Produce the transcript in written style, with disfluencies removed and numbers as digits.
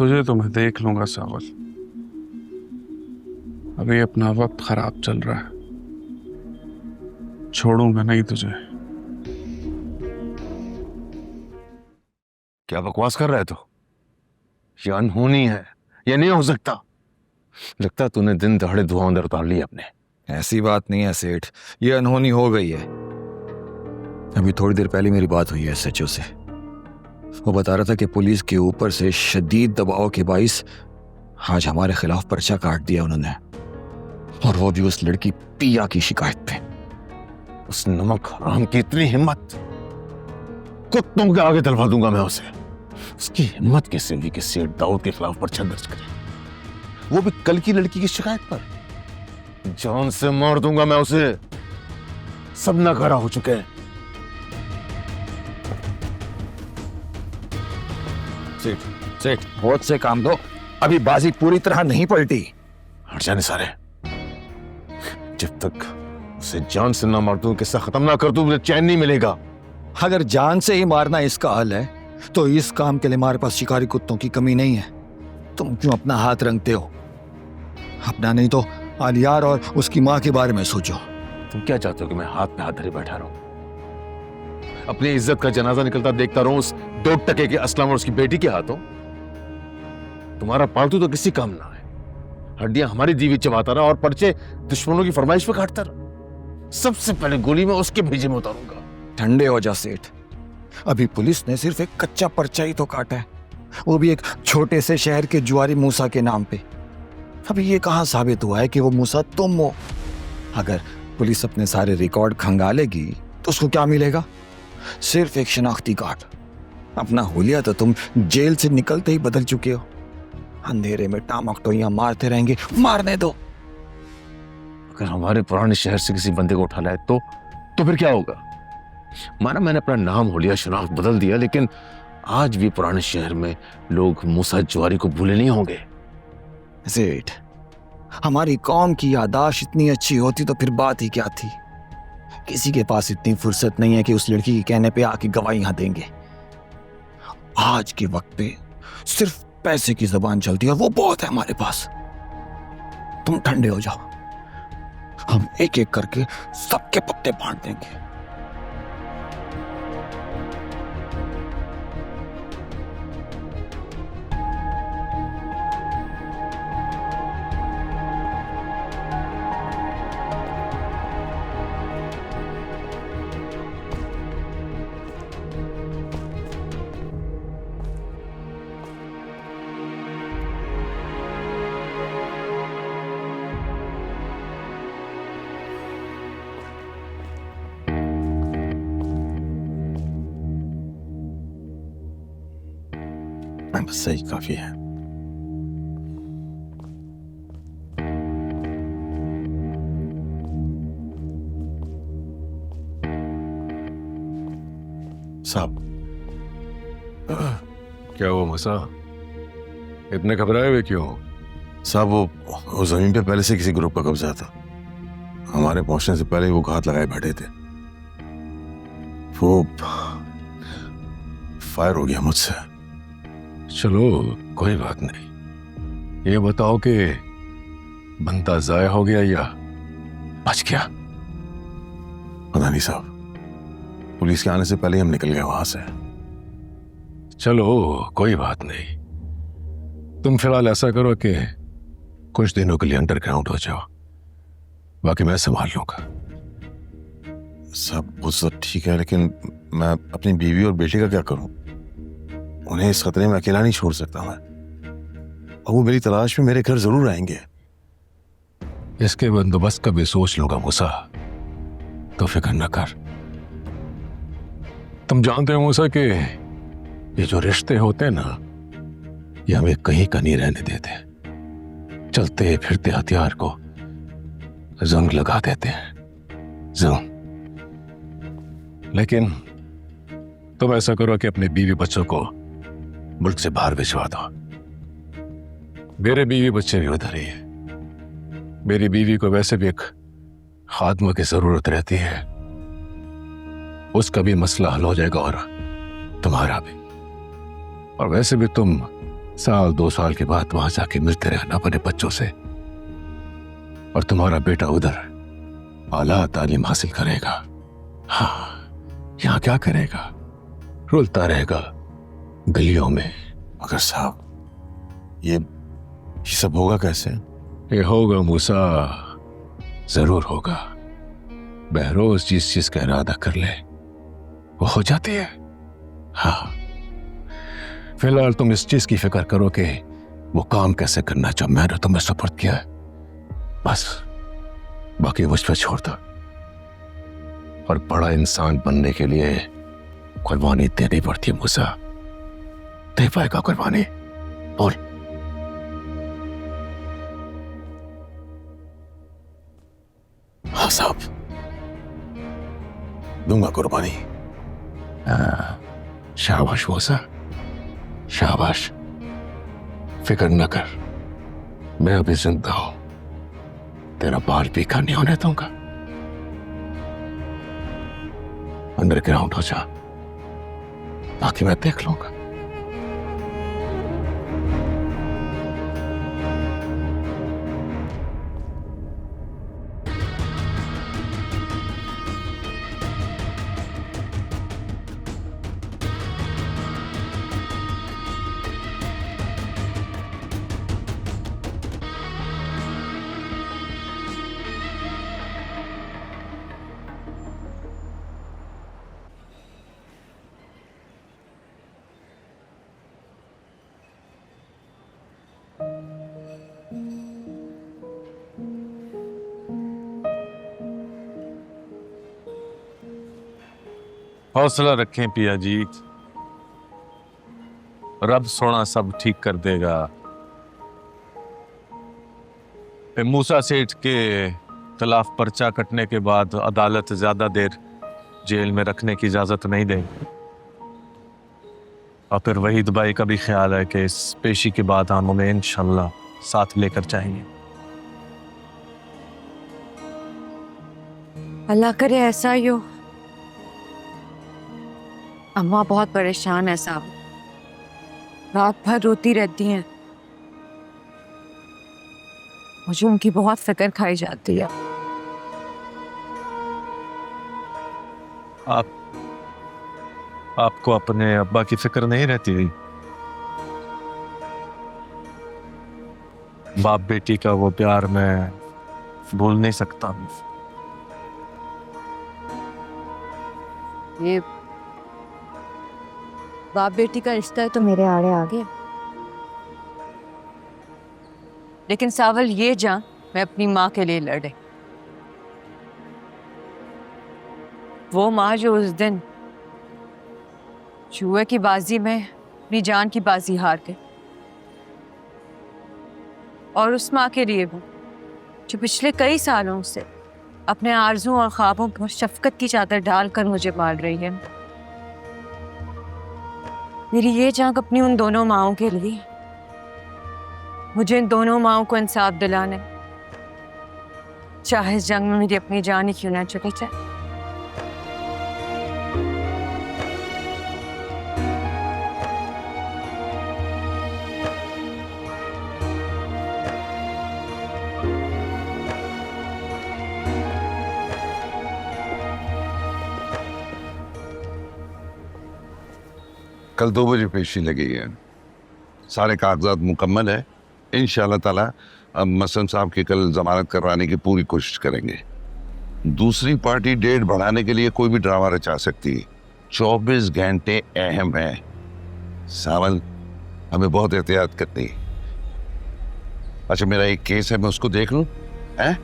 तुझे तो मैं देख लूंगा सावल। अभी अपना वक्त खराब चल रहा है, छोड़ूंगा नहीं तुझे। क्या बकवास कर रहा है तू? ये अनहोनी है, ये नहीं हो सकता। लगता तूने दिन दहाड़े धुआं अंदर उतार लिया अपने। ऐसी बात नहीं है सेठ, ये अनहोनी हो गई है। अभी थोड़ी देर पहले मेरी बात हुई है एसएचओ से। वो बता रहा था कि पुलिस के ऊपर से शदीद दबाव के बाइस आज हमारे खिलाफ पर्चा काट दिया उन्होंने, और वो भी उस लड़की पिया की शिकायत पे। उस नमक हराम की इतनी हिम्मत, कुत्तों के आगे दलवा दूंगा मैं उसे। उसकी हिम्मत कैसे हुई कि सेठ दाऊद के खिलाफ पर्चा दर्ज करे, वो भी कल की लड़की की शिकायत पर। जान से मार दूंगा मैं उसे। सब नकारा हो चुके हैं। सेठ होश से काम दो, अभी बाजी पूरी तरह नहीं पलटी। हट जाने सारे। जब तक उसे जान से ना मार दूं, किस्सा खत्म ना कर दूं, मुझे चैन नहीं मिलेगा। अगर जान से ही मारना इसका हल है तो इस काम के लिए हमारे पास शिकारी कुत्तों की कमी नहीं है। तुम क्यों अपना हाथ रंगते हो? अपना नहीं तो आलियार और उसकी मां के बारे में सोचो। तुम क्या चाहते हो कि मैं हाथ पे हाथ धरे बैठा रहूं, अपनी इज्जत का जनाजा निकलता देखता रहूं उस 2 टके के असलम और उसकी बेटी के हाथों? तुम्हारा पालतू तो किसी काम ना है, हड्डियां हमारी दीवी चबाता रहा और पर्चे दुश्मनों की फरमाइश पे काटता रहा। सबसे पहले गोली में उसके भेजे में उतारूंगा। ठंडे हो जा सेठ, अभी पुलिस ने सिर्फ एक कच्चा पर्चा ही तो काटा है, वो भी एक छोटे से शहर के जुआरी मूसा के नाम पे। अभी ये कहां साबित हुआ है कि वो मूसा तुम हो? अगर पुलिस अपने सारे रिकॉर्ड खंगालेगी तो उसको क्या मिलेगा? सिर्फ एक शनाख्ती कार्ड। अपना हुलिया तो तुम जेल से निकलते ही बदल चुके हो। अंधेरे में टामक टोइयां मारते रहेंगे, मारने दो। अगर हमारे पुराने शहर से किसी बंदे को उठा लाए तो फिर क्या होगा? माना मैंने अपना नाम हुलिया शनाख्त बदल दिया, लेकिन आज भी पुराने शहर में लोग मूसा जुआरी को भूले नहीं होंगे। सेठ, हमारी कौम की यादाश्त इतनी अच्छी होती तो फिर बात ही क्या थी। किसी के पास इतनी फुर्सत नहीं है कि उस लड़की के कहने पे आके गवाहियां देंगे। आज के वक्त पे सिर्फ पैसे की जबान चलती है और वो बहुत है हमारे पास। तुम ठंडे हो जाओ, हम एक एक करके सबके पत्ते बांट देंगे। बस सही काफी है। साहब, क्या हुआ मूसा? इतने घबराए हुए क्यों? साहब वो जमीन पे पहले से किसी ग्रुप का कब्जा था। हमारे पहुंचने से पहले वो घात लगाए बैठे थे। वो फायर हो गया मुझसे। चलो कोई बात नहीं। ये बताओ कि बंदा जाया हो गया या बच गया? पता नहीं साहब, पुलिस के आने से पहले हम निकल गए वहां से। चलो कोई बात नहीं। तुम फिलहाल ऐसा करो कि कुछ दिनों के लिए अंडरग्राउंड हो जाओ, बाकी मैं संभाल लूंगा। सब वो सब ठीक है, लेकिन मैं अपनी बीवी और बेटे का क्या करूं? उन्हें इस खतरे में अकेला नहीं छोड़ सकता मैं, और वो मेरी तलाश में मेरे घर जरूर आएंगे। इसके बंदोबस्त का भी सोच लूंगा मूसा, तो फिक्र न कर। तुम जानते हो मूसा कि ये जो रिश्ते होते हैं ना, ये हमें कहीं का नहीं रहने देते। चलते फिरते हथियार को जंग लगा देते हैं, जंग। लेकिन तुम ऐसा करो कि अपने बीवी बच्चों को मुल्क से बाहर भिजवा दो। मेरे बीवी बच्चे भी उधर ही है। मेरी बीवी को वैसे भी एक खादमा की जरूरत रहती है, उसका भी मसला हल हो जाएगा और तुम्हारा भी। और वैसे भी तुम साल 2 साल के बाद वहां जाके मिलते रहना अपने बच्चों से। और तुम्हारा बेटा उधर आला तालीम हासिल करेगा। हाँ, यहां क्या करेगा? रुलता रहेगा गलियों में। मगर साहब, ये सब होगा कैसे? ये होगा मूसा, जरूर होगा। बहरोज जिस चीज का इरादा कर ले वो हो जाती है। हाँ, फिलहाल तुम इस चीज की फिक्र करो कि वो काम कैसे करना जो मैंने तुम्हें सुपुर्द किया है, बस बाकी मुझ पर छोड़ दो। और बड़ा इंसान बनने के लिए कुर्बानी देनी पड़ती है मूसा। दे पाएगा कुर्बानी? बोल। हाँ साहब, दूंगा कुर्बानी। शाबाश मूसा, शाबाश। फिक्र न कर, मैं अभी जिंदा हूं, तेरा बाल पीका नहीं होने दूंगा। अंडरग्राउंड हो जा, बाकी मैं देख लूंगा। हौसला रखें पिया जी, रब सोना सब ठीक कर देगा। मूसा सेठ के खिलाफ पर्चा कटने के बाद अदालत ज्यादा देर जेल में रखने की इजाजत नहीं देगी। और फिर वहीद भाई का भी ख्याल है कि इस पेशी के बाद हम उन्हें इंशाल्लाह साथ लेकर जाएंगे। अल्लाह करे ऐसा ही हो। अम्मा बहुत परेशान है साहब, रात भर रोती रहती हैं। मुझे उनकी बहुत फिक्र खाई जाती है। आपको अपने अब्बा की फिक्र नहीं रहती हुई? बाप बेटी का वो प्यार मैं भूल नहीं सकता। ये बाप बेटी का रिश्ता है तो मेरे आड़े आ गया, लेकिन सावल ये जान मैं अपनी माँ के लिए लड़े। वो माँ जो उस दिन जुए की बाजी में अपनी जान की बाजी हार गई, और उस माँ के लिए वो जो पिछले कई सालों से अपने आरज़ू और ख्वाबों पर शफकत की चादर डालकर मुझे मार रही है। मेरी ये जांग अपनी उन दोनों माँओं के लिए, मुझे इन दोनों माँओं को इंसाफ दिलाने, चाहे इस जंग में मेरी अपनी जान ही क्यों ना चली जाए। कल 2 बजे पेशी लगी है, सारे कागजात मुकम्मल है। इंशाअल्लाह ताला अब मसलन साहब की कल जमानत करवाने की पूरी कोशिश करेंगे। दूसरी पार्टी डेट बढ़ाने के लिए कोई भी ड्रामा रचा सकती है। 24 घंटे अहम है सावल, हमें बहुत एहतियात करनी है। अच्छा, मेरा एक केस है, मैं उसको देख लूं? हैं?